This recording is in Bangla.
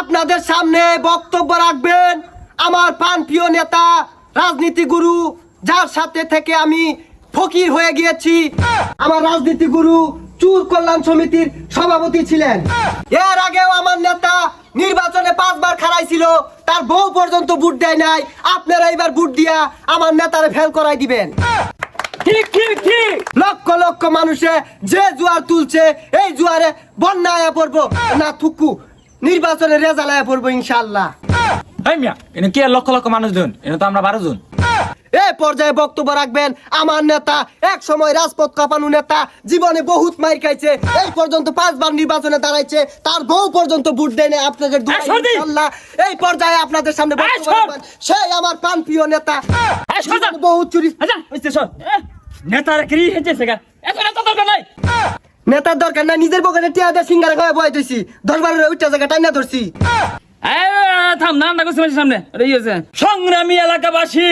আপনাদের সামনে বক্তব্য রাখবেন আমার প্রাণপ্রিয় নেতা, রাজনীতি গুরু, যার সাথে থেকে আমি ফকির হয়ে গিয়েছি। আমার রাজনীতি গুরু চুর কল্যাণ সমিতির সভাপতি ছিলেন। এর আগেও আমার নেতা নির্বাচনে 5 বার খারাইছিল, তার বউ পর্যন্ত ভোট দেয় নাই। আপনারা এবার ভোট দিয়া আমার নেতারে ফেল করাই দিবেন। ঠিক ঠিক ঠিক। লক্ষ লক্ষ মানুষে যে জোয়ার তুলছে, এই জোয়ারে বন্যা আয়া পড়বো না থুকু, নির্বাচনে রেজাল্ট আয়া পড়বো ইনশাআল্লাহ। এই মিয়া এনে কি আর লক্ষ লক্ষ মানুষ জন, এনে তো আমরা 12 জন। এই পর্যায়ে বক্তব্য রাখবেন আমার নেতা, এক সময় রাজপথ কাঁপানো নেতা, জীবনে বহুত মাইর খাইছে, এই পর্যন্ত 5 বার নির্বাচনে দাঁড়াইছে, তার বউ পর্যন্ত ভোট দেয় না। আপনাদের দোয়া ইনশাআল্লাহ এই পর্যায়ে আপনাদের সামনে বক্তব্য রাখবেন সেই আমার প্রাণপ্রিয় নেতা। জীবনে বহুত চুরি আচ্ছা হইছে সর। নেতারা কি হইছে গা? এত নেতা দরকার নাই। নেতার দরকার না, নিজের পকেটে টিয়া দিয়ে সিঙ্গারা খাওয়া বয় দিছি, 10 বারের উচ্চা জায়গা টাইনা ধরছি। থাম নাম ডাকছে সামনে। সংগ্রামী এলাকাবাসী,